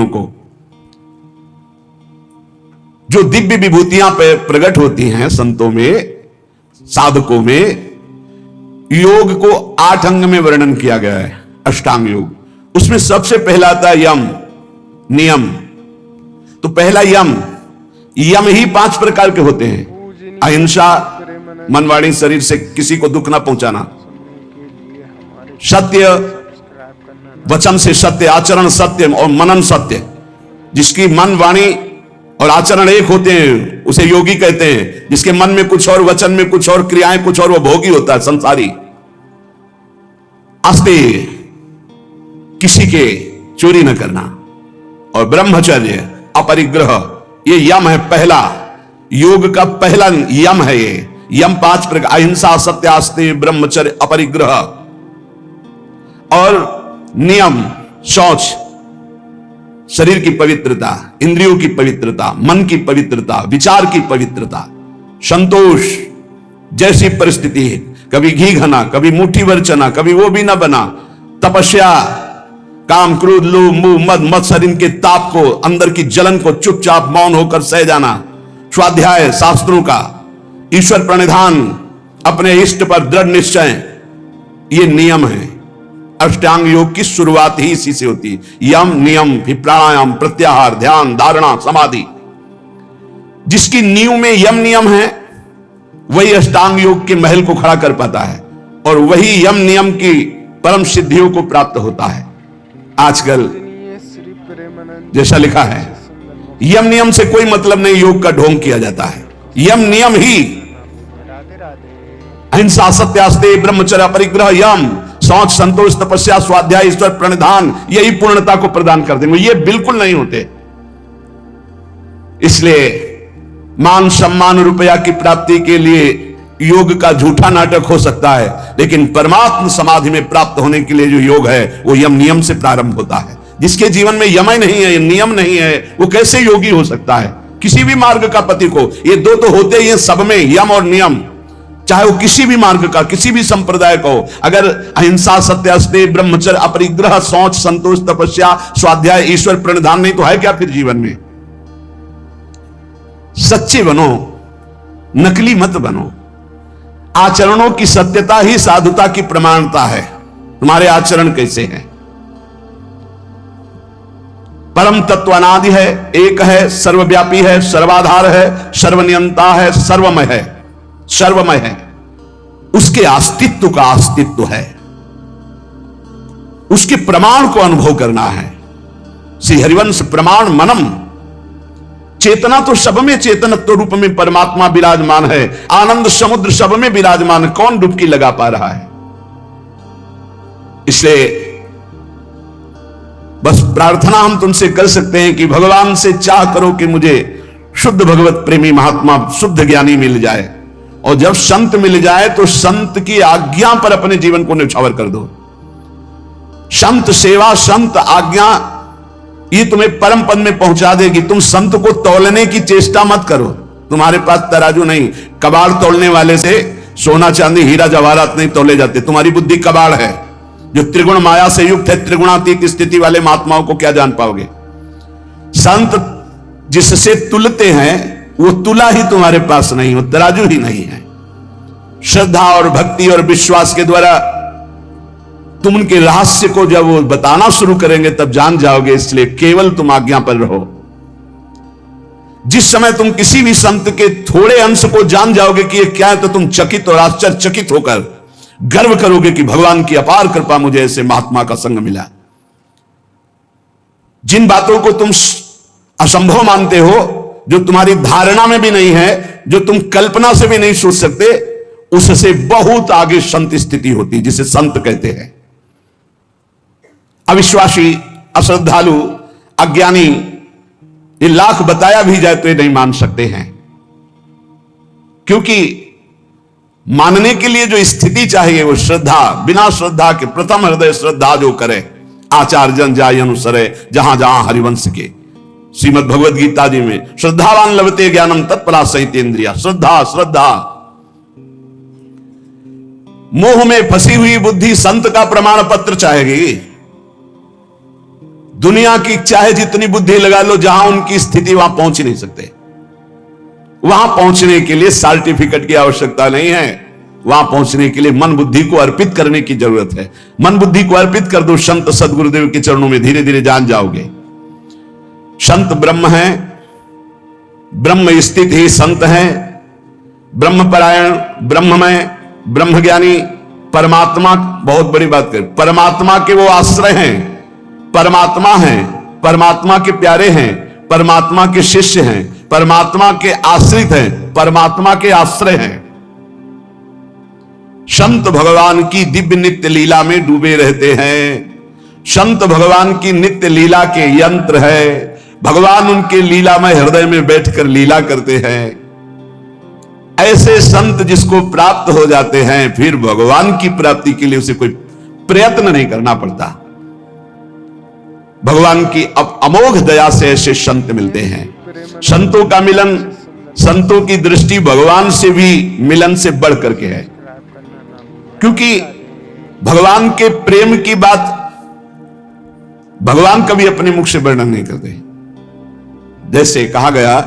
विभूतियों को। जो दिव्य विभूतियां प्रकट होती हैं संतों में, साधकों में, योग को 8 अंग में वर्णन किया गया है, अष्टांग योग। उसमें सबसे पहला आता है यम, नियम। तो पहला यम, यम ही 5 प्रकार के होते हैं। अहिंसा, मन वाणी शरीर से किसी को दुख ना पहुंचाना, सत्य, वचन से सत्य, आचरण सत्य और मनन सत्य। जिसकी मन वाणी और आचरण एक होते हैं उसे योगी कहते हैं। जिसके मन में कुछ और, वचन में कुछ और, क्रियाएं कुछ और, वो भोगी होता है, संसारी। आस्ते, किसी के चोरी न करना, और ब्रह्मचर्य, अपरिग्रह, ये यम है पहला, योग का पहला यम है ये। यम 5 प्रकार, अहिंसा, सत्य, आस्ते, ब्रह्मचर्य, अपरिग्रह। और नियम, शौच, शरीर की पवित्रता, इंद्रियों की पवित्रता, मन की पवित्रता, विचार की पवित्रता, संतोष, जैसी परिस्थिति है, कभी घी घना, कभी मुट्ठी भर चना, कभी वो भी ना बना, तपस्या, काम, क्रोध, लोभ, मोह, मद, मत्सर, इनके ताप को, अंदर की जलन को चुपचाप मौन होकर सह जाना, स्वाध्याय शास्त्रों का, ईश्वर प्रणिधान, अपने इष्ट पर दृढ़ निश्चय, ये नियम है। अष्टांग योग की शुरुआत ही इसी से होती है। यम, नियम, फिर प्राणायाम, प्रत्याहार, ध्यान, धारणा, समाधि। जिसकी नींव में यम नियम है वही अष्टांग योग के महल को खड़ा कर पाता है, और वही यम नियम की परम सिद्धियों को प्राप्त होता है। आजकल जैसा लिखा है, यम नियम से कोई मतलब नहीं, योग का ढोंग किया जाता है। यम नियम ही अहिंसा, सत्य, आस्ते, ब्रह्मचर्य, अपरिग्रह, यम, शौच, संतोष, तपस्या, स्वाध्याय, ईश्वर प्रणिधान, यही पूर्णता को प्रदान कर देंगे। ये बिल्कुल नहीं होते। इसलिए मान, सम्मान, रुपया की प्राप्ति के लिए योग का झूठा नाटक हो सकता है, लेकिन परमात्म समाधि में प्राप्त होने के लिए जो योग है वो यम नियम से प्रारंभ होता है। जिसके जीवन में यम नहीं है, नियम नहीं है, वो कैसे योगी हो सकता है? किसी भी मार्ग का पति को ये दो तो होते ही हैं सब में, यम और नियम। चाहे वो किसी भी मार्ग का, किसी भी संप्रदाय का हो, अगर अहिंसा, सत्य, आस्ते, ब्रह्मचर्य, अपरिग्रह, शौच, संतोष, तपस्या, स्वाध्याय, ईश्वर प्रणिधान नहीं तो है क्या फिर जीवन में? सच्चे बनो, नकली मत बनो। आचरणों की सत्यता ही साधुता की प्रमाणता है। तुम्हारे आचरण कैसे हैं? परम तत्व अनादि है, एक है, सर्वव्यापी है, सर्वाधार है, सर्वनियंता है, सर्वमय है, सर्वमय है। उसके अस्तित्व का अस्तित्व है, उसके प्रमाण को अनुभव करना है। श्री हरिवंश प्रमाण मनम। चेतना तो सब में, चेतनत्व रूप में परमात्मा विराजमान है। आनंद समुद्र सब में विराजमान है। कौन डुबकी लगा पा रहा है? इसलिए बस प्रार्थना हम तुमसे कर सकते हैं कि भगवान से चाह करो कि मुझे शुद्ध भगवत प्रेमी महात्मा, शुद्ध ज्ञानी मिल जाए। और जब संत मिल जाए तो संत की आज्ञा पर अपने जीवन को न्यौछावर कर दो। संत सेवा, संत आज्ञा, ये तुम्हें परम पद में पहुंचा देगी। तुम संत को तौलने की चेष्टा मत करो। तुम्हारे पास तराजू नहीं। कबाड़ तोलने वाले से सोना, चांदी, हीरा, जवाहरात नहीं तोले जाते। तुम्हारी बुद्धि कबाड़ है जो त्रिगुण माया से युक्त है। त्रिगुणातीत स्थिति वाले महात्माओं को क्या जान पाओगे? संत जिससे तुलते हैं वो तुला ही तुम्हारे पास नहीं, वो तराजू ही नहीं है। श्रद्धा और भक्ति और विश्वास के द्वारा तुम उनके रहस्य को जब वो बताना शुरू करेंगे तब जान जाओगे। इसलिए केवल तुम आज्ञा पर रहो। जिस समय तुम किसी भी संत के थोड़े अंश को जान जाओगे कि ये क्या है, तो तुम चकित और आश्चर्यचकित होकर गर्व करोगे कि भगवान की अपार कृपा, मुझे ऐसे महात्मा का संग मिला। जिन बातों को तुम असंभव मानते हो, जो तुम्हारी धारणा में भी नहीं है, जो तुम कल्पना से भी नहीं सोच सकते, उससे बहुत आगे संत स्थिति होती है, जिसे संत कहते हैं। अविश्वासी, अश्रद्धालु, अज्ञानी, ये लाख बताया भी जाए तो ये नहीं मान सकते हैं। क्योंकि मानने के लिए जो स्थिति चाहिए वो श्रद्धा। बिना श्रद्धा के प्रथम हृदय श्रद्धा जो करे, आचार जन जाय अनुसरे, जहां जहां हरिवंश के। श्रीमद् भगवद गीता जी में श्रद्धावान लभते ज्ञानम तत्परा सहित इंद्रिया। श्रद्धा, श्रद्धा। मोह में फंसी हुई बुद्धि संत का प्रमाण पत्र चाहेगी। दुनिया की चाहे जितनी बुद्धि लगा लो, जहां उनकी स्थिति वहां पहुंच ही नहीं सकते। वहां पहुंचने के लिए सर्टिफिकेट की आवश्यकता नहीं है, वहां पहुंचने के लिए मन बुद्धि को अर्पित करने की जरूरत है। मन बुद्धि को अर्पित कर दो संत सदगुरुदेव के चरणों में, धीरे धीरे जान जाओगे। संत ब्रह्म है, ब्रह्म स्थित ही संत है, ब्रह्मपरायण, ब्रह्ममय, ब्रह्मज्ञानी, परमात्मा, बहुत बड़ी बात कर, परमात्मा के वो आश्रय हैं, परमात्मा हैं, परमात्मा के प्यारे हैं, परमात्मा के शिष्य हैं, परमात्मा के आश्रित हैं, परमात्मा के आश्रय हैं। संत भगवान की दिव्य नित्य लीला में डूबे रहते हैं। संत भगवान की नित्य लीला के यंत्र है। भगवान उनके लीलामय हृदय में बैठकर लीला करते हैं। ऐसे संत जिसको प्राप्त हो जाते हैं, फिर भगवान की प्राप्ति के लिए उसे कोई प्रयत्न नहीं करना पड़ता। भगवान की अमोघ दया से ऐसे संत मिलते हैं। संतों का मिलन, संतों की दृष्टि भगवान से भी मिलन से बढ़ करके है, क्योंकि भगवान के प्रेम की बात भगवान कभी अपने मुख से वर्णन नहीं करते। जैसे कहा गया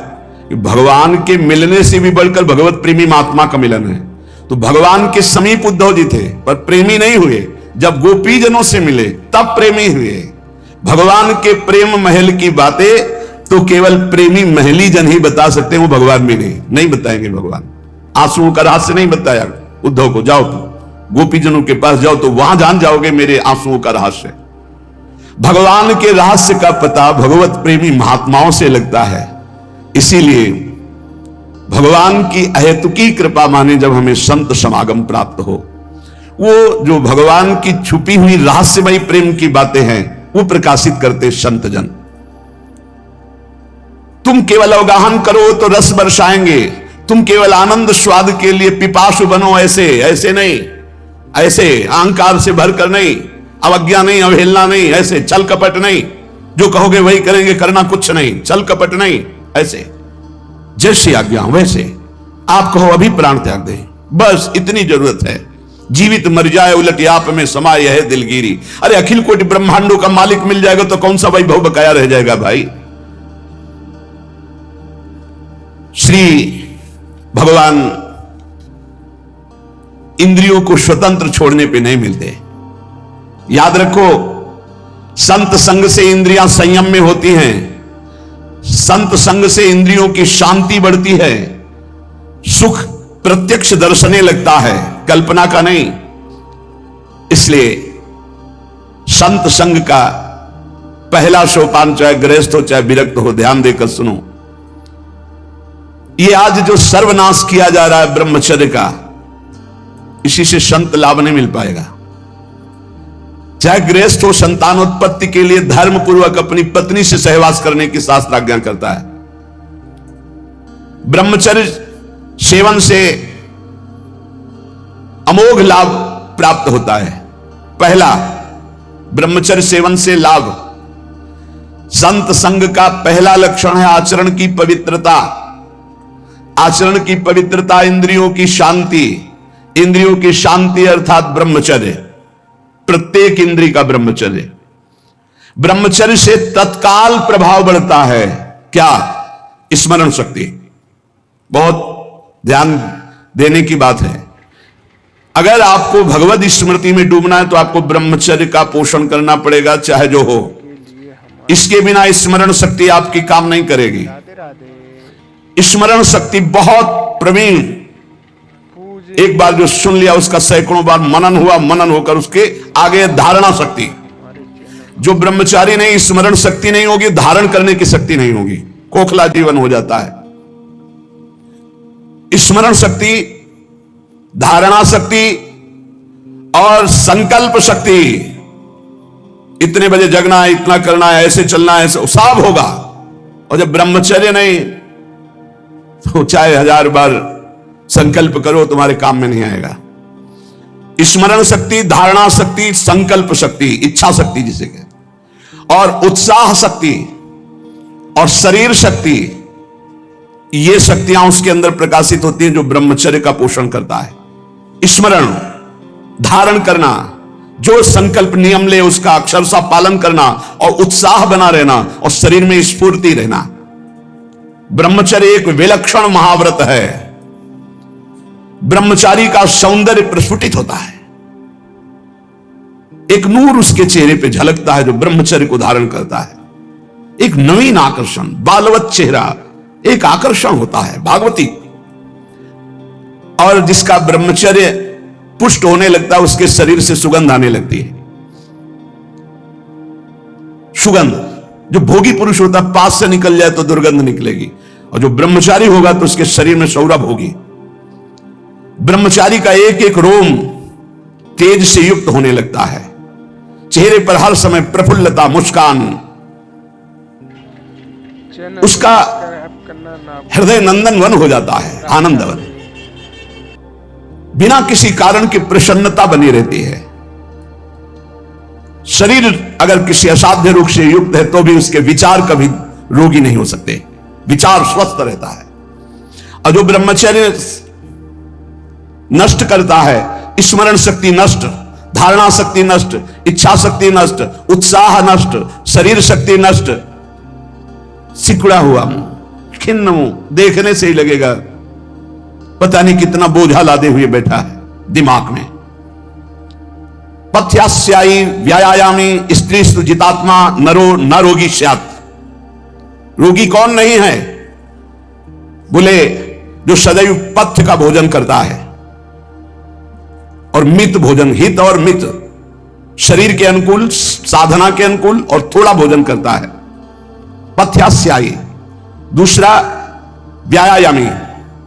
कि भगवान के मिलने से भी बढ़कर भगवत प्रेमी महात्मा का मिलन है। तो भगवान के समीप उद्धव जी थे पर प्रेमी नहीं हुए, जब गोपी जनों से मिले तब प्रेमी हुए। भगवान के प्रेम महल की बातें तो केवल प्रेमी महली जन ही बता सकते हैं, वो भगवान भी नहीं बताएंगे। भगवान आंसुओं का रहस्य नहीं बताया उद्धव को, जाओ गोपी जनों के पास जाओ तो वहां जान जाओगे मेरे आंसुओं का रहस्य। भगवान के रहस्य का पता भगवत प्रेमी महात्माओं से लगता है। इसीलिए भगवान की अहेतुकी कृपा माने जब हमें संत समागम प्राप्त हो, वो जो भगवान की छुपी हुई रहस्यमयी प्रेम की बातें हैं वो प्रकाशित करते संत जन। तुम केवल अवगाहन करो तो रस बरसाएंगे, तुम केवल आनंद स्वाद के लिए पिपासु बनो, ऐसे नहीं, ऐसे अहंकार से भरकर नहीं, अवज्ञा नहीं, अवहेलना नहीं, ऐसे छल कपट नहीं, जो कहोगे वही करेंगे, करना कुछ नहीं, छल कपट नहीं, ऐसे जैसी आज्ञा वैसे आप कहो अभी प्राण त्याग दे, बस इतनी जरूरत है। जीवित मर जाए उलट आप में समाये है दिलगिरी। अरे अखिल कोटि ब्रह्मांडों का मालिक मिल जाएगा तो कौन सा वैभव बकाया रह जाएगा भाई। श्री भगवान इंद्रियों को स्वतंत्र छोड़ने पे नहीं मिलते। याद रखो, संत संग से इंद्रियां संयम में होती हैं, संत संग से इंद्रियों की शांति बढ़ती है, सुख प्रत्यक्ष दर्शने लगता है, कल्पना का नहीं। इसलिए संत संग का पहला सोपान, चाहे गृहस्थ हो चाहे विरक्त हो, ध्यान देकर सुनो। ये आज जो सर्वनाश किया जा रहा है ब्रह्मचर्य का, इसी से संत लाभ नहीं मिल पाएगा। चाहे गृहस्थ हो, संतानोत्पत्ति के लिए धर्म पूर्वक अपनी पत्नी से सहवास करने की शास्त्र आज्ञा करता है। ब्रह्मचर्य सेवन से अमोघ लाभ प्राप्त होता है। पहला, ब्रह्मचर्य सेवन से लाभ। संत संग का पहला लक्षण है आचरण की पवित्रता। आचरण की पवित्रता, इंद्रियों की शांति। इंद्रियों की शांति अर्थात ब्रह्मचर्य, प्रत्येक इंद्रिय का ब्रह्मचर्य। ब्रह्मचर्य से तत्काल प्रभाव बढ़ता है। क्या? स्मरण शक्ति। बहुत ध्यान देने की बात है। अगर आपको भगवत स्मृति में डूबना है तो आपको ब्रह्मचर्य का पोषण करना पड़ेगा, चाहे जो हो। इसके बिना स्मरण शक्ति आपकी काम नहीं करेगी। स्मरण शक्ति बहुत प्रवीण, एक बार जो सुन लिया उसका सैकड़ों बार मनन हुआ, मनन होकर उसके आगे धारणा शक्ति। जो ब्रह्मचारी नहीं, स्मरण शक्ति नहीं होगी, धारण करने की शक्ति नहीं होगी, खोखला जीवन हो जाता है। स्मरण शक्ति, धारणा शक्ति और संकल्प शक्ति। इतने बजे जगना है, इतना करना है, ऐसे चलना है, ऐसे सब होगा। और जब ब्रह्मचर्य नहीं तो चाहे 1000 बार संकल्प करो तुम्हारे काम में नहीं आएगा। स्मरण शक्ति, धारणा शक्ति, संकल्प शक्ति, इच्छा शक्ति जिसे कहते, और उत्साह शक्ति और शरीर शक्ति, ये शक्तियां उसके अंदर प्रकाशित होती हैं जो ब्रह्मचर्य का पोषण करता है। स्मरण, धारण करना, जो संकल्प नियम ले उसका अक्षरशः पालन करना और उत्साह बना रहना और शरीर में स्फूर्ति रहना। ब्रह्मचर्य एक विलक्षण महाव्रत है। ब्रह्मचारी का सौंदर्य प्रस्फुटित होता है, एक नूर उसके चेहरे पे झलकता है जो ब्रह्मचर्य को धारण करता है। एक नवीन आकर्षण, बालवत चेहरा, एक आकर्षण होता है भागवती। और जिसका ब्रह्मचर्य पुष्ट होने लगता है उसके शरीर से सुगंध आने लगती है। सुगंध, जो भोगी पुरुष होता है पास से निकल जाए तो दुर्गंध निकलेगी, और जो ब्रह्मचारी होगा तो उसके शरीर में सौरभ होगी। ब्रह्मचारी का एक एक रोम तेज से युक्त होने लगता है, चेहरे पर हर समय प्रफुल्लता, मुस्कान, उसका हृदय नंदन वन हो जाता है, आनंद वन। बिना किसी कारण की प्रसन्नता बनी रहती है। शरीर अगर किसी असाध्य रोग से युक्त है तो भी उसके विचार कभी रोगी नहीं हो सकते, विचार स्वस्थ रहता है। और जो ब्रह्मचर्य नष्ट करता है, स्मरण शक्ति नष्ट, धारणा शक्ति नष्ट, इच्छा शक्ति नष्ट, उत्साह नष्ट, शरीर शक्ति नष्ट, सिकुड़ा हुआ मुंह, खिन्न मुंह, देखने से ही लगेगा पता नहीं कितना बोझा लादे हुए बैठा है दिमाग में। पथ्यास्यायी व्यायामी स्त्रीस्तु जितात्मा नरो न रोगी स्यात्। रोगी कौन नहीं है? बोले जो सदैव पथ्य का भोजन करता है और मित भोजन, हित और मित, शरीर के अनुकूल, साधना के अनुकूल और थोड़ा भोजन करता है, पथ्यास्यायी। दूसरा व्यायामी,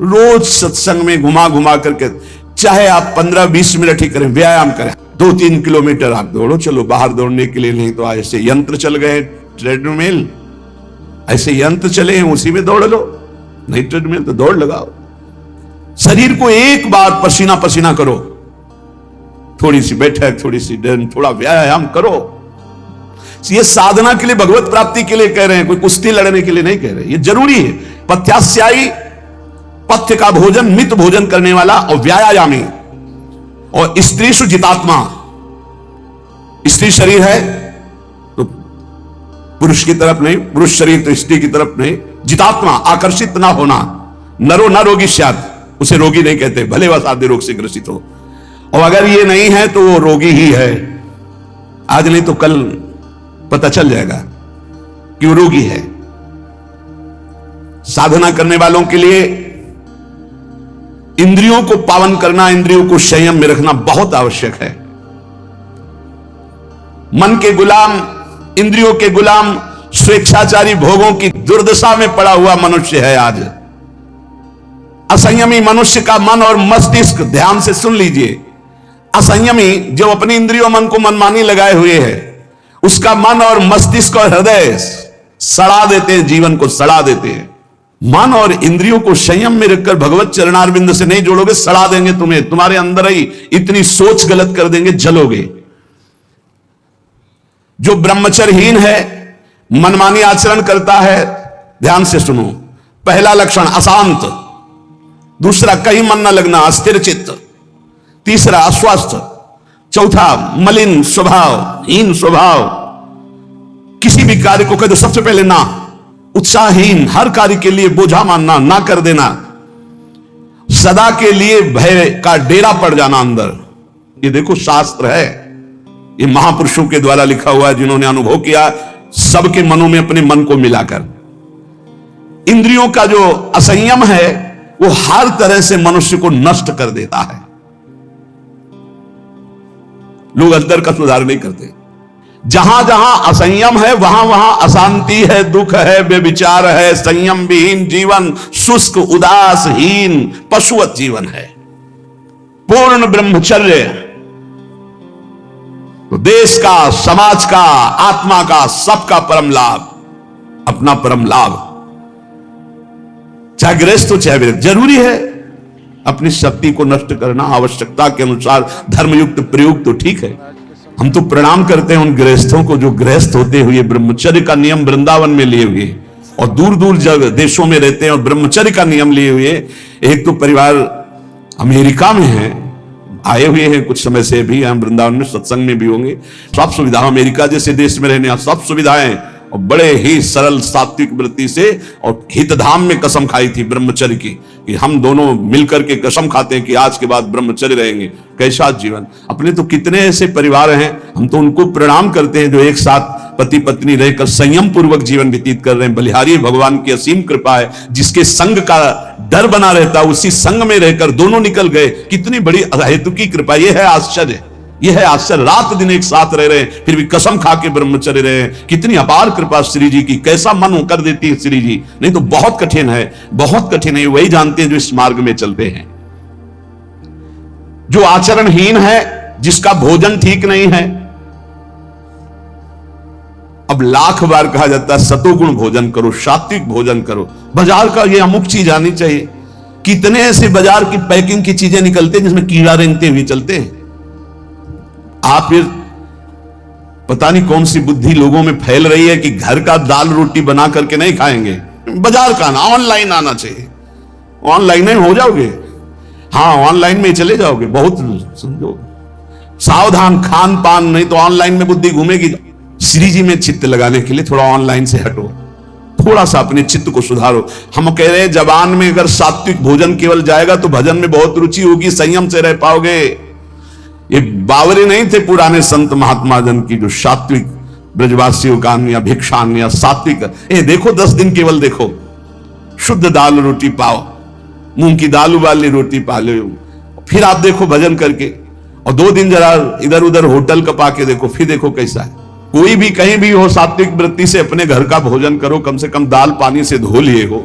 रोज सत्संग में घुमा घुमा करके, चाहे आप 15-20 मिनट ही करें, व्यायाम करें, 2-3 किलोमीटर आप दौड़ो, चलो बाहर दौड़ने के लिए, नहीं तो ऐसे यंत्र चल गए, ट्रेडमिल, ऐसे यंत्र चले हैं उसी में दौड़ लो, नहीं ट्रेडमिल तो दौड़ लगाओ। शरीर को एक बार पसीना पसीना करो, थोड़ी सी बैठक, थोड़ी सी डर, थोड़ा व्यायाम करो। ये साधना के लिए, भगवत प्राप्ति के लिए कह रहे हैं, कोई कुश्ती लड़ने के लिए नहीं कह रहे, ये जरूरी है। पथ्यास्यायी, पथ्य का भोजन, मित भोजन करने वाला, और व्यायामी। और स्त्रीषु जितात्मा, स्त्री शरीर है तो पुरुष की तरफ नहीं, पुरुष शरीर तो स्त्री की तरफ नहीं, जितात्मा, आकर्षित ना होना। नरो न रोगी स्यात्, उसे रोगी नहीं कहते, भले वह साध्य रोग से ग्रसित हो, और अगर ये नहीं है तो वो रोगी ही है। आज नहीं तो कल पता चल जाएगा कि वो रोगी है। साधना करने वालों के लिए इंद्रियों को पावन करना, इंद्रियों को संयम में रखना बहुत आवश्यक है। मन के गुलाम, इंद्रियों के गुलाम, स्वेच्छाचारी भोगों की दुर्दशा में पड़ा हुआ मनुष्य है आज। असंयमी मनुष्य का मन और मस्तिष्क, ध्यान से सुन लीजिए, असंयमी जो अपनी इंद्रियों मन को मनमानी लगाए हुए है, उसका मन और मस्तिष्क और हृदय सड़ा देते हैं, जीवन को सड़ा देते हैं। मन और इंद्रियों को संयम में रखकर भगवत चरणारविंद से नहीं जोड़ोगे, सड़ा देंगे तुम्हें, तुम्हारे अंदर ही इतनी सोच गलत कर देंगे, जलोगे। जो ब्रह्मचर्यहीन है, मनमानी आचरण करता है, ध्यान से सुनो, पहला लक्षण अशांत, दूसरा कहीं मन न लगना, अस्थिर चित्त, तीसरा अस्वस्थ, चौथा मलिन स्वभाव, हीन स्वभाव, किसी भी कार्य को कह दो सबसे पहले ना, उत्साहहीन, हर कार्य के लिए बोझा मानना, ना कर देना, सदा के लिए भय का डेरा पड़ जाना अंदर। ये देखो शास्त्र है, ये महापुरुषों के द्वारा लिखा हुआ है, जिन्होंने अनुभव किया सबके मनों में अपने मन को मिलाकर। इंद्रियों का जो असंयम है वो हर तरह से मनुष्य को नष्ट कर देता है। लोग अंदर का सुधार नहीं करते। जहां जहां असंयम है वहां वहां अशांति है, दुख है, बेविचार है, संयम विहीन जीवन, शुष्क, उदासहीन, पशुवत जीवन है। पूर्ण ब्रह्मचर्य तो देश का, समाज का, आत्मा का, सबका परम लाभ, अपना परम लाभ, चाहे गृहस्थ हो चाहे विरक्त। जरूरी है अपनी शक्ति को नष्ट करना, आवश्यकता के अनुसार धर्मयुक्त प्रयोग तो ठीक है। हम तो प्रणाम करते हैं उन गृहस्थों को जो गृहस्थ होते हुए ब्रह्मचर्य का नियम वृंदावन में लिए हुए और दूर दूर देशों में रहते हैं और ब्रह्मचर्य का नियम लिए हुए। एक तो परिवार अमेरिका में है, आए हुए हैं कुछ समय से, भी हम वृंदावन में सत्संग में भी होंगे। सब सुविधा, अमेरिका जैसे देश में रहने सब सुविधाएं, और बड़े ही सरल सात्विक वृत्ति से, और हितधाम में कसम खाई थी ब्रह्मचर्य की, कि हम दोनों मिलकर के कसम खाते हैं कि आज के बाद ब्रह्मचर्य रहेंगे। कैसा जीवन! अपने तो कितने ऐसे परिवार हैं, हम तो उनको प्रणाम करते हैं जो एक साथ पति पत्नी रहकर संयम पूर्वक जीवन व्यतीत कर रहे हैं। बलिहारी भगवान की असीम कृपा है, जिसके संग का डर बना रहता उसी संग में रहकर दोनों निकल गए। कितनी बड़ी अहेतु की कृपा! यह है आश्चर्य, यह है आश्चर्य। रात दिन एक साथ रह रहे हैं, फिर भी कसम खा के ब्रह्मचर्य रहे हैं। कितनी अपार कृपा श्री जी की! कैसा मन कर देती है श्री जी, नहीं तो बहुत कठिन है, बहुत कठिन है। वही जानते हैं जो इस मार्ग में चलते हैं। जो आचरणहीन है, जिसका भोजन ठीक नहीं है, अब लाख बार कहा जाता है सतोगुण भोजन करो, सात्विक भोजन करो। बाजार का ये अमुक चीज आनी चाहिए। कितने ऐसे बाजार की पैकिंग की चीजें निकलते हैं जिसमें कीड़ा रेंगते हुए चलते हैं। आप फिर पता नहीं कौन सी बुद्धि लोगों में फैल रही है कि घर का दाल रोटी बना करके नहीं खाएंगे, बाजार का ना, ऑनलाइन आना चाहिए। ऑनलाइन में हो जाओगे, हाँ ऑनलाइन में चले जाओगे। बहुत समझो सावधान, खान पान नहीं तो ऑनलाइन में बुद्धि घूमेगी। श्री जी में चित्त लगाने के लिए थोड़ा ऑनलाइन से हटो, थोड़ा सा अपने चित्त को सुधारो। हम कह रहे हैं जबान में अगर सात्विक भोजन केवल जाएगा तो भजन में बहुत रुचि होगी, संयम से रह पाओगे। ये बावरे नहीं थे पुराने संत महात्मा जन की, जो सात्विक ब्रजवासियों का या भिक्षान या सात्विक, देखो 10 दिन केवल देखो, शुद्ध दाल रोटी पाओ, मूंग की दाल वाली रोटी पा लो, फिर आप देखो भजन करके। और 2 दिन जरा इधर उधर होटल का पाके देखो, फिर देखो कैसा है। कोई भी कहीं भी हो, सात्विक वृत्ति से अपने घर का भोजन करो, कम से कम दाल पानी से धो लिए हो।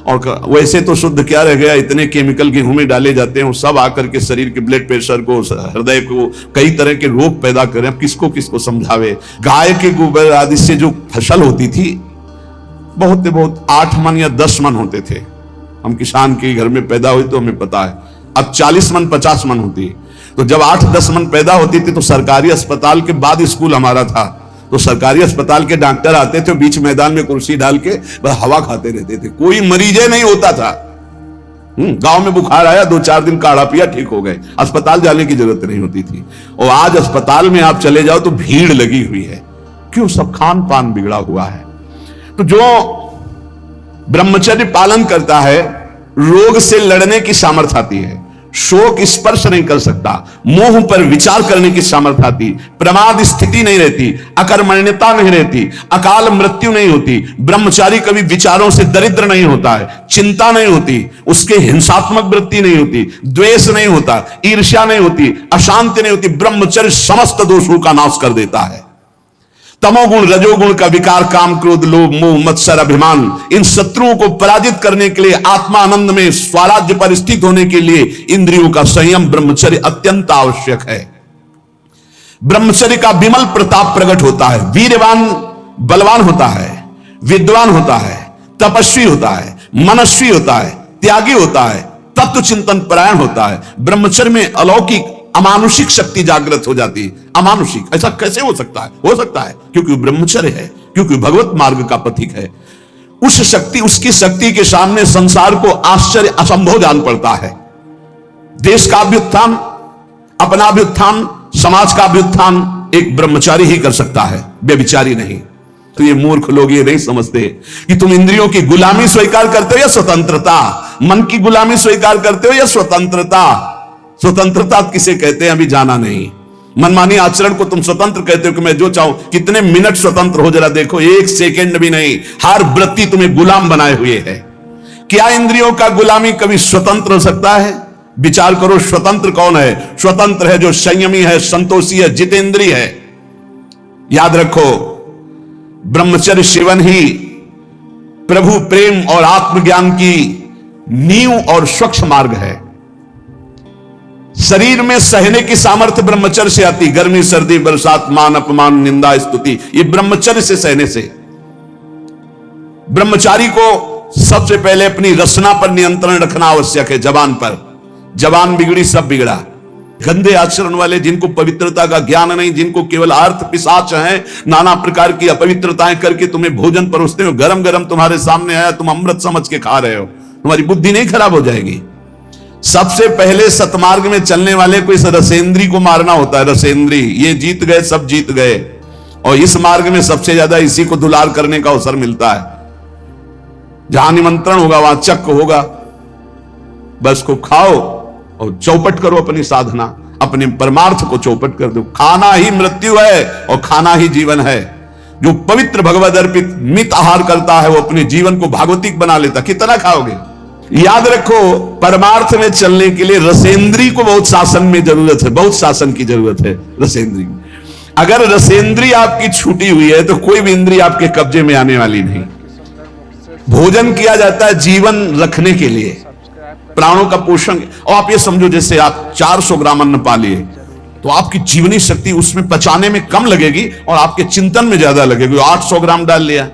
और वैसे तो शुद्ध क्या रह गया, इतने केमिकल गेहूं में डाले जाते हैं, वो सब आकर के शरीर के ब्लड प्रेशर को, हृदय को, कई तरह के रोग पैदा करें। अब किसको किसको समझावे। गाय के गोबर आदि से जो फसल होती थी, बहुत 8 मन या 10 मन होते थे। हम किसान के घर में पैदा हुए तो हमें पता है। अब 40 मन 50 मन होती है। तो जब 8-10 मन पैदा होती थी तो सरकारी अस्पताल के बाद स्कूल हमारा था, तो सरकारी अस्पताल के डॉक्टर आते थे, बीच मैदान में कुर्सी डाल के बस हवा खाते रहते थे, कोई मरीजे नहीं होता था। गांव में बुखार आया, 2-4 दिन काढ़ा पिया, ठीक हो गए, अस्पताल जाने की जरूरत नहीं होती थी। और आज अस्पताल में आप चले जाओ तो भीड़ लगी हुई है। क्यों? सब खान पान बिगड़ा हुआ है। तो जो ब्रह्मचर्य पालन करता है, रोग से लड़ने की सामर्थ्य आती है, शोक स्पर्श नहीं कर सकता, मोह पर विचार करने की सामर्थ्य आती, प्रमाद स्थिति नहीं रहती, अकर्मण्यता नहीं रहती, अकाल मृत्यु नहीं होती। ब्रह्मचारी कभी विचारों से दरिद्र नहीं होता है, चिंता नहीं होती, उसके हिंसात्मक वृत्ति नहीं होती, द्वेष नहीं होता, ईर्ष्या नहीं होती, अशांति नहीं होती। ब्रह्मचर्य समस्त दोषों का नाश कर देता है। तमोगुण रजोगुण का विकार, काम क्रोध लोभ मोह मत्सर अभिमान, इन शत्रुओं को पराजित करने के लिए, आत्मा आनंद में स्वराज्य पर स्थित होने के लिए इंद्रियों का संयम ब्रह्मचर्य अत्यंत आवश्यक है। ब्रह्मचर्य का विमल प्रताप प्रकट होता है। वीरवान बलवान होता है, विद्वान होता है, तपस्वी होता है, मनस्वी होता है, त्यागी होता है, तत्व चिंतन परायण होता है। ब्रह्मचर्य में अलौकिक अमानुषिक शक्ति जागृत हो जाती है। अमानुषिक ऐसा कैसे हो सकता है? हो सकता है क्योंकि ब्रह्मचर्य है, क्योंकि भगवत मार्ग का पथिक है। उस शक्ति, उसकी शक्ति के सामने संसार को आश्चर्य असंभव जान पड़ता है। देश का अभ्युत्थान, अपना अभ्युत्थान, समाज का अभ्युत्थान एक ब्रह्मचारी ही कर सकता है, व्यभिचारी नहीं। तो ये मूर्ख लोग ये नहीं समझते कि तुम इंद्रियों की गुलामी स्वीकार करते हो या स्वतंत्रता, मन की गुलामी स्वीकार करते हो या स्वतंत्रता। स्वतंत्रता किसे कहते हैं अभी जाना नहीं। मनमानी आचरण को तुम स्वतंत्र कहते हो कि मैं जो चाहूं। कितने मिनट स्वतंत्र हो जरा देखो, 1 सेकंड भी नहीं। हर वृत्ति तुम्हें गुलाम बनाए हुए है। क्या इंद्रियों का गुलामी कभी स्वतंत्र हो सकता है? विचार करो, स्वतंत्र कौन है? स्वतंत्र है जो संयमी है, संतोषी है, जितेंद्रिय है। याद रखो, ब्रह्मचर्य सेवन ही प्रभु प्रेम और आत्मज्ञान की नींव और स्वच्छ मार्ग है। शरीर में सहने की सामर्थ्य ब्रह्मचर्य से आती। गर्मी सर्दी बरसात मान अपमान निंदा स्तुति, ये ब्रह्मचर्य से सहने से। ब्रह्मचारी को सबसे पहले अपनी रसना पर नियंत्रण रखना आवश्यक है। जबान पर, जबान बिगड़ी सब बिगड़ा। गंदे आचरण वाले, जिनको पवित्रता का ज्ञान नहीं, जिनको केवल अर्थ पिशाच हैं, नाना प्रकार की अपवित्रताएं करके तुम्हें भोजन परोसते हो, गरम गरम तुम्हारे सामने आया, तुम अमृत समझ के खा रहे हो, तुम्हारी बुद्धि नहीं खराब हो जाएगी? सबसे पहले सतमार्ग में चलने वाले को इस रसेंद्री को मारना होता है। रसेंद्री, ये जीत गए, सब जीत गए। और इस मार्ग में सबसे ज्यादा इसी को दुलार करने का अवसर मिलता है। जहां निमंत्रण होगा वहां चक्क होगा, बस को खाओ और चौपट करो अपनी साधना, अपने परमार्थ को चौपट कर दो। खाना ही मृत्यु है और खाना ही जीवन है। जो पवित्र भगवद अर्पित मित आहार करता है वो अपने जीवन को भागवतिक बना लेता। कितना खाओगे? याद रखो, परमार्थ में चलने के लिए रसेंद्री को बहुत शासन में जरूरत है, बहुत शासन की जरूरत है रसेंद्री। अगर रसेंद्री आपकी छूटी हुई है तो कोई भी इंद्री आपके कब्जे में आने वाली नहीं। भोजन किया जाता है जीवन रखने के लिए, प्राणों का पोषण। और आप ये समझो, जैसे आप 400 ग्राम अन्न पा लिए तो आपकी जीवनी शक्ति उसमें पचाने में कम लगेगी और आपके चिंतन में ज्यादा लगेगी। 800 ग्राम डाल लिया।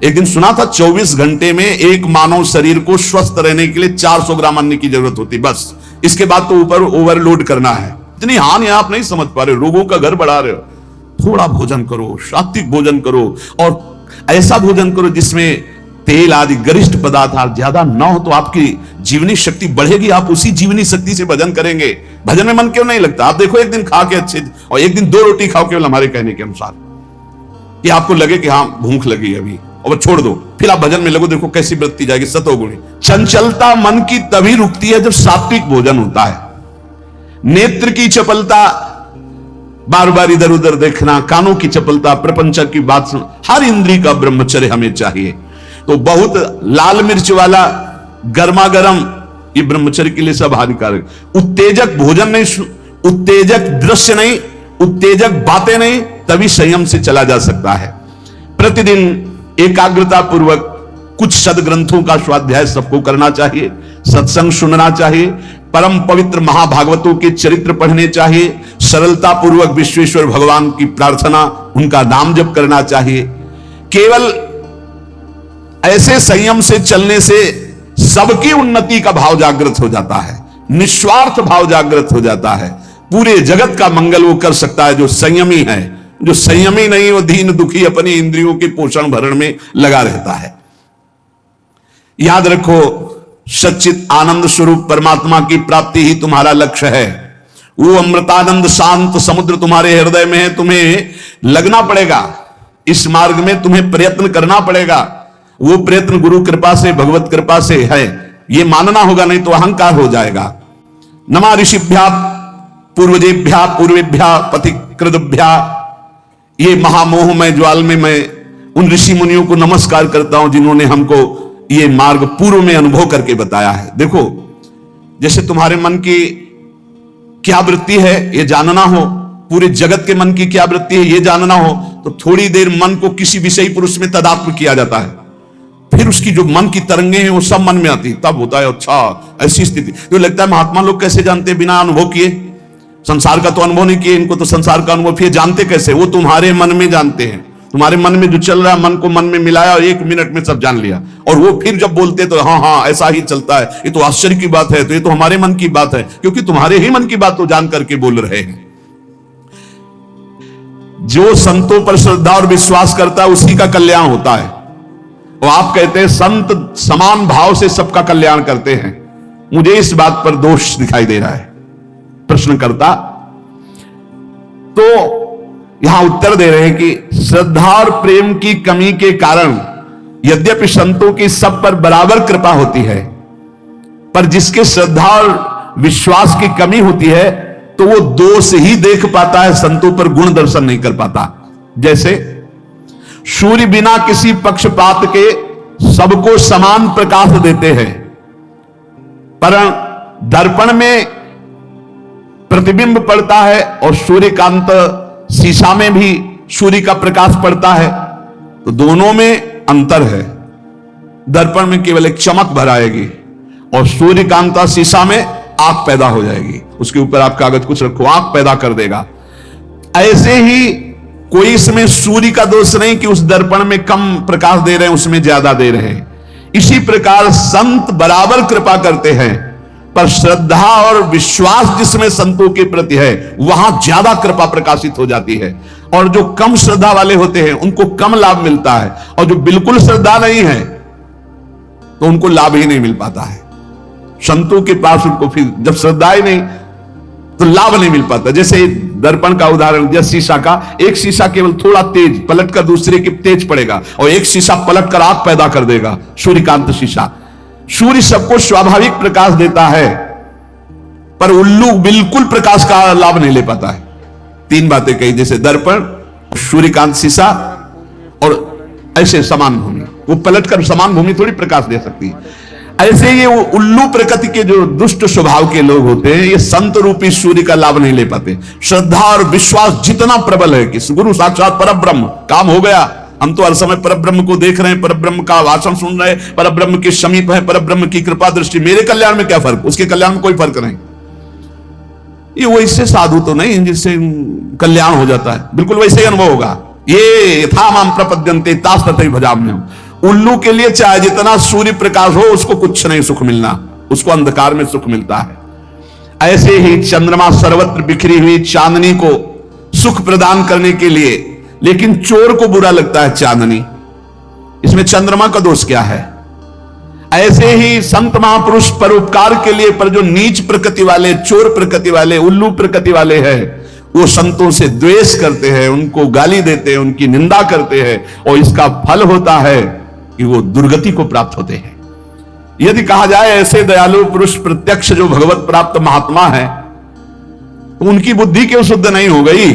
एक दिन सुना था 24 घंटे में एक मानव शरीर को स्वस्थ रहने के लिए 400 ग्राम अन्न की जरूरत होती, बस। इसके बाद तो ऊपर ओवरलोड करना है। इतनी हानि आप नहीं समझ पा रहे, रोगों का घर बढ़ा रहे हो। थोड़ा भोजन करो, सात्विक भोजन करो और ऐसा भोजन करो जिसमें तेल आदि गरिष्ठ पदार्थ ज्यादा ना हो, तो आपकी जीवनी शक्ति बढ़ेगी। आप उसी जीवनी शक्ति से भजन करेंगे। भजन में मन क्यों नहीं लगता? आप देखो, एक दिन खा के अच्छे और एक दिन 2 रोटी खाओ केवल हमारे कहने के अनुसार, कि आपको लगे कि हाँ भूख लगी अभी, और छोड़ दो, फिर आप भजन में लगो। देखो कैसी वृत्ति जाएगी, सतोगुणी। चंचलता मन की तभी रुकती है जब सात्विक भोजन होता है। नेत्र की चपलता, बार बार इधर उधर देखना, कानों की चपलता, प्रपंच की बात सुन, हर इंद्री का ब्रह्मचर्य हमें चाहिए। तो बहुत लाल मिर्च वाला गर्मा गर्म ये ब्रह्मचर्य के लिए सब हानिकारक। उत्तेजक भोजन नहीं, उत्तेजक दृश्य नहीं, उत्तेजक बातें नहीं, तभी संयम से चला जा सकता है। प्रतिदिन एकाग्रता पूर्वक कुछ सदग्रंथों का स्वाध्याय सबको करना चाहिए, सत्संग सुनना चाहिए, परम पवित्र महाभागवतों के चरित्र पढ़ने चाहिए, सरलता पूर्वक विश्वेश्वर भगवान की प्रार्थना, उनका नाम जप करना चाहिए। केवल ऐसे संयम से चलने से सबकी उन्नति का भाव जागृत हो जाता है, निस्वार्थ भाव जागृत हो जाता है। पूरे जगत का मंगल वो कर सकता है जो संयमी है। जो संयमी नहीं, वो दीन दुखी अपनी इंद्रियों के पोषण भरण में लगा रहता है। याद रखो, सच्चित आनंद स्वरूप परमात्मा की प्राप्ति ही तुम्हारा लक्ष्य है। वो अमृतानंद शांत समुद्र तुम्हारे हृदय में है। तुम्हें लगना पड़ेगा इस मार्ग में, तुम्हें प्रयत्न करना पड़ेगा। वो प्रयत्न गुरु कृपा से, भगवत कृपा से है, ये मानना होगा, नहीं तो अहंकार हो जाएगा। नमा ऋषिभ्या पूर्वजेभ्या पूर्वेभ्या पथिकृतभ्या, ये महामोह में ज्वाल में मैं उन ऋषि मुनियों को नमस्कार करता हूं जिन्होंने हमको ये मार्ग पूर्व में अनुभव करके बताया है। देखो, जैसे तुम्हारे मन की क्या वृत्ति है ये जानना हो, पूरे जगत के मन की क्या वृत्ति है ये जानना हो, तो थोड़ी देर मन को किसी विषय पुरुष में तदात्म किया जाता है। फिर उसकी जो मन की तरंगे हैं वो सब मन में आती, तब होता है अच्छा ऐसी स्थिति। तो लगता है महात्मा लोग कैसे जानते बिना अनुभव किए? संसार का तो अनुभव नहीं किए, इनको तो संसार का अनुभव किए, जानते कैसे? वो तुम्हारे मन में जानते हैं। तुम्हारे मन में जो चल रहा है, मन को मन में मिलाया और 1 मिनट में सब जान लिया। और वो फिर जब बोलते तो हाँ हाँ ऐसा ही चलता है, ये तो आश्चर्य की बात है, तो ये तो हमारे मन की बात है, क्योंकि तुम्हारे ही मन की बात तो जान करके बोल रहे हैं। जो संतों पर श्रद्धा और विश्वास करता है उसी का कल्याण होता है। और आप कहते हैं संत समान भाव से सबका कल्याण करते हैं। मुझे इस बात पर दोष दिखाई दे रहा है। प्रश्न करता तो यहां उत्तर दे रहे हैं कि श्रद्धा और प्रेम की कमी के कारण यद्यपि संतों की सब पर बराबर कृपा होती है, पर जिसके श्रद्धा और विश्वास की कमी होती है तो वो दोष ही देख पाता है, संतों पर गुण दर्शन नहीं कर पाता। जैसे सूर्य बिना किसी पक्षपात के सबको समान प्रकाश देते हैं, पर दर्पण में प्रतिबिंब पड़ता है और सूर्यकांत शीशा में भी सूर्य का प्रकाश पड़ता है, तो दोनों में अंतर है। दर्पण में केवल एक चमक भर आएगी और सूर्यकांता शीशा में आग पैदा हो जाएगी। उसके ऊपर आप कागज कुछ रखो, आग पैदा कर देगा। ऐसे ही कोई इसमें सूर्य का दोष नहीं कि उस दर्पण में कम प्रकाश दे रहे हैं, उसमें ज्यादा दे रहे हैं। इसी प्रकार संत बराबर कृपा करते हैं, पर श्रद्धा और विश्वास जिसमें संतों के प्रति है वहां ज्यादा कृपा प्रकाशित हो जाती है। और जो कम श्रद्धा वाले होते हैं उनको कम लाभ मिलता है, और जो बिल्कुल श्रद्धा नहीं है तो उनको लाभ ही नहीं मिल पाता है। संतों के पास उनको फिर जब श्रद्धा ही नहीं तो लाभ नहीं मिल पाता। जैसे दर्पण का उदाहरण दिया, शीशा का, एक शीशा केवल थोड़ा तेज पलट कर दूसरे के तेज पड़ेगा, और एक शीशा पलट कर आग पैदा कर देगा, सूर्यकांत शीशा। सूर्य सबको स्वाभाविक प्रकाश देता है, पर उल्लू बिल्कुल प्रकाश का लाभ नहीं ले पाता है। तीन बातें कही, जैसे दर्पण, सूर्यकांत शीशा और ऐसे समान भूमि। वो पलटकर समान भूमि थोड़ी प्रकाश दे सकती है। ऐसे ये उल्लू प्रकृति के जो दुष्ट स्वभाव के लोग होते हैं, ये संत रूपी सूर्य का लाभ नहीं ले पाते। श्रद्धा और विश्वास जितना प्रबल है कि गुरु साक्षात परब्रह्म, काम हो गया, हम तो हर समय परब्रह्म को देख रहे हैं, परब्रह्म का भाषण सुन रहे हैं, परब्रह्म के समीप है, परब्रह्म की कृपा दृष्टि, मेरे कल्याण में क्या फर्क, उसके कल्याण में कोई फर्क नहीं। ये वैसे साधु तो नहीं जिससे कल्याण हो जाता है, बिल्कुल वैसे ही अनुभव होगा। ये यथा माम प्रपद्यन्ते तास तथैव भजाम्यहम्। उल्लू के लिए चाहे जितना सूर्य प्रकाश हो, उसको कुछ नहीं सुख मिलना, उसको अंधकार में सुख मिलता है। ऐसे ही चंद्रमा सर्वत्र बिखरी हुई चांदनी को सुख प्रदान करने के लिए, लेकिन चोर को बुरा लगता है चांदनी, इसमें चंद्रमा का दोष क्या है? ऐसे ही संत महापुरुष परोपकार के लिए, पर जो नीच प्रकृति वाले, चोर प्रकृति वाले, उल्लू प्रकृति वाले हैं, वो संतों से द्वेष करते हैं, उनको गाली देते हैं, उनकी निंदा करते हैं, और इसका फल होता है कि वो दुर्गति को प्राप्त होते हैं। यदि कहा जाए ऐसे दयालु पुरुष प्रत्यक्ष जो भगवत प्राप्त महात्मा है, तो उनकी बुद्धि क्यों शुद्ध नहीं हो गई?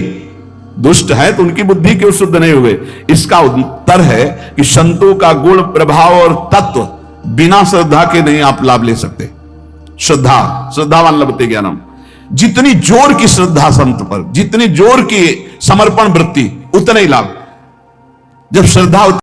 दुष्ट है तो उनकी बुद्धि क्यों शुद्ध नहीं हो गई? इसका उत्तर है कि संतों का गुण, प्रभाव और तत्व बिना श्रद्धा के नहीं आप लाभ ले सकते। श्रद्धावान लभते ज्ञानम। जितनी जोर की श्रद्धा संत पर, जितनी जोर की समर्पण वृत्ति, उतना ही लाभ। जब श्रद्धा